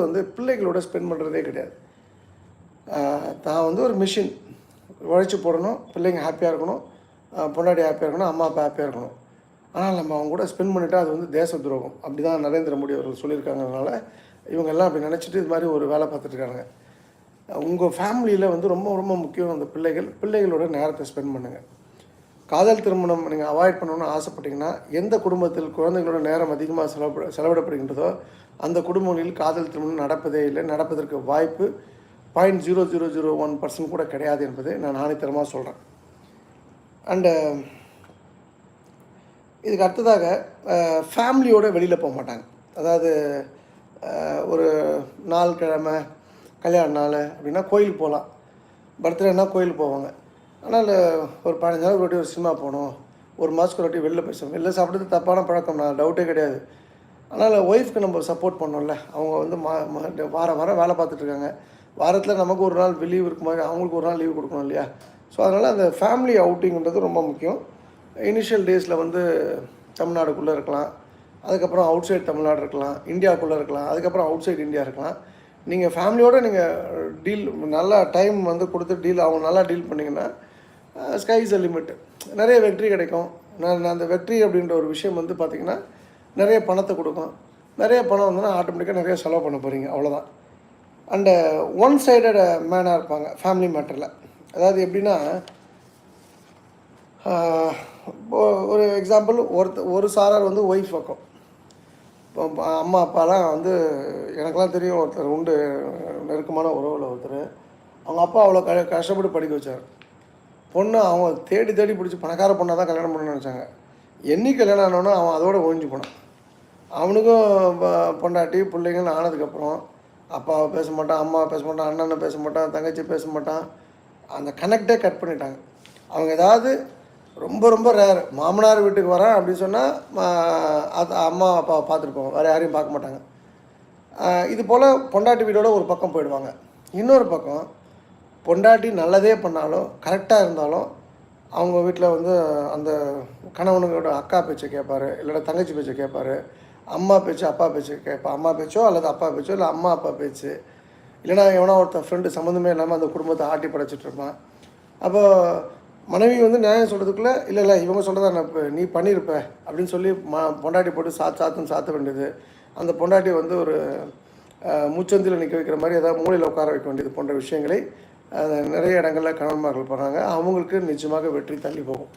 வந்து பிள்ளைகளோட ஸ்பெண்ட் பண்ணுறதே கிடையாது. தான் வந்து ஒரு மிஷின் உழைச்சி போடணும், பிள்ளைங்க ஹாப்பியாக இருக்கணும், பொண்டாட்டி ஹாப்பியாக இருக்கணும், அம்மா அப்பா ஹாப்பியாக இருக்கணும். ஆனால் நம்ம அவங்க கூட ஸ்பெண்ட் பண்ணிவிட்டால் அது வந்து தேச துரோகம். அப்படி தான் நரேந்திர மோடி அவர்கள் சொல்லியிருக்காங்கனால இவங்கெல்லாம் அப்படி நினச்சிட்டு இது மாதிரி ஒரு வேலை பார்த்துட்ருக்காங்க. உங்கள் ஃபேமிலியில் வந்து ரொம்ப ரொம்ப முக்கியம் அந்த பிள்ளைகளோட நேரத்தை ஸ்பெண்ட் பண்ணுங்கள். காதல் திருமணம் நீங்கள் அவாய்ட் பண்ணணும்னு ஆசைப்பட்டீங்கன்னா, எந்த குடும்பத்தில் குழந்தைகளோட நேரம் அதிகமாக செலவிடப்படுகின்றதோ அந்த குடும்பங்களில் காதல் திருமணம் நடப்பதே இல்லை. நடப்பதற்கு வாய்ப்பு 0.0001% கூட கிடையாது என்பதை நான் ஆணித்தரமாக சொல்கிறேன். அண்டு இதுக்கு அடுத்ததாக ஃபேமிலியோடு வெளியில் போக மாட்டாங்க. அதாவது ஒரு நாள் கிழமை கல்யாண நாள் அப்படின்னா கோயிலுக்கு போகலாம், பர்த்டேனா கோயிலுக்கு போவாங்க. ஆனால் ஒரு 15 நாள் ஒரு சினிமா போகணும், ஒரு மாதத்துக்கு ஒரு வெளில பேசணும். வெளில சாப்பிட்றது தப்பான பழக்கம், நான் டவுட்டே கிடையாது. அதனால் ஒய்ஃப்க்கு நம்ம சப்போர்ட் பண்ணோம்ல. அவங்க வந்து வாரம் வேலை பார்த்துட்ருக்காங்க. வாரத்தில் நமக்கு ஒரு நாள் லீவ் இருக்கும்போது அவங்களுக்கு ஒரு நாள் லீவ் கொடுக்கணும் இல்லையா? ஸோ அதனால் அந்த ஃபேமிலி அவுட்டிங்கிறது ரொம்ப முக்கியம். இனிஷியல் டேஸில் வந்து தமிழ்நாடுக்குள்ளே இருக்கலாம், அதுக்கப்புறம் அவுட் சைட் தமிழ்நாடு இருக்கலாம், இந்தியாவுக்குள்ளே இருக்கலாம், அதுக்கப்புறம் அவுட் சைட் இந்தியா இருக்கலாம். நீங்கள் ஃபேமிலியோடு நீங்கள் நல்லா டைம் வந்து கொடுத்து அவங்க நல்லா டீல் பண்ணிங்கன்னா ஸ்கை இஸ் அ லிமிட். நிறைய வெற்றி கிடைக்கும். அந்த வெற்றி அப்படின்ற ஒரு விஷயம் வந்து பார்த்திங்கன்னா நிறைய பணத்தை கொடுக்கும். நிறைய பணம் வந்தோன்னா ஆட்டோமேட்டிக்காக நிறைய செலவு பண்ண போகிறீங்க, அவ்வளோதான். அண்டு ஒன் சைடட் மேனாக இருப்பாங்க ஃபேமிலி மேட்டரில். அதாவது எப்படின்னா, ஒரு எக்ஸாம்பிள், ஒரு சாரார் வந்து ஒய்ஃப் பக்கம். இப்போ அம்மா அப்பாலாம் வந்து எனக்கெல்லாம் தெரியும், ஒருத்தர் உண்டு நெருக்கமான உறவில் ஒருத்தர். அவங்க அப்பா அவ்வளோ கஷ்டப்பட்டு படிக்க வச்சார். பொண்ணு அவங்க தேடி பிடிச்சி பணக்கார பொண்ணாக தான் கல்யாணம் பண்ணணும்னு நினச்சாங்க. என்னைக்கு கல்யாணம் ஆனோன்னா அவன் அதோடு ஒழிஞ்சு போனான். அவனுக்கும் பொண்டாட்டி பிள்ளைங்கன்னு ஆனதுக்கப்புறம் அப்பாவை பேச மாட்டான், அம்மாவை பேச மாட்டான், அண்ணனை பேச மாட்டான், தங்கச்சி பேச மாட்டான். அந்த கனெக்டே கட் பண்ணிட்டாங்க. அவங்க ஏதாவது ரொம்ப ரொம்ப ரேர் மாமனார் வீட்டுக்கு வரேன் அப்படின்னு சொன்னால் அது அம்மா அப்பாவை பார்த்துருப்போம், வேறு யாரையும் பார்க்க மாட்டாங்க. இது போல் பொண்டாட்டி வீடோட ஒரு பக்கம் போயிடுவாங்க. இன்னொரு பக்கம் பொண்டாட்டி நல்லதே பண்ணாலும் கரெக்டாக இருந்தாலும் அவங்க வீட்டில் வந்து அந்த கணவனுங்களோட அக்கா பேச்சை கேட்பார், இல்லைன்னா தங்கச்சி பேச்சை கேட்பார், அம்மா பேச்சு அப்பா பேச்சு கேட்பான். அம்மா பேச்சோ அல்லது அப்பா பேச்சோ இல்லை அம்மா அப்பா பேச்சு, இல்லைனா எவனா ஒருத்தன் ஃப்ரெண்டு சம்மந்தமே இல்லாமல் அந்த குடும்பத்தை ஆட்டி படைச்சிட்ருப்பான். அப்போ மனைவி வந்து நியாயம் சொல்கிறதுக்குள்ளே இல்லை இவங்க சொல்கிறதா நான் நீ பண்ணியிருப்ப அப்படின்னு சொல்லி பொண்டாட்டி போட்டு சாத்துன்னு சாத்த வேண்டியது. அந்த பொண்டாட்டி வந்து ஒரு முச்சந்தில் நிற்க வைக்கிற மாதிரி ஏதாவது மூலையில் உட்கார வைக்க வேண்டியது போன்ற விஷயங்களை நிறைய இடங்களில் கணவன்மார்கள் போகிறாங்க. அவங்களுக்கு நிச்சயமாக வெற்றி தள்ளி போகும்.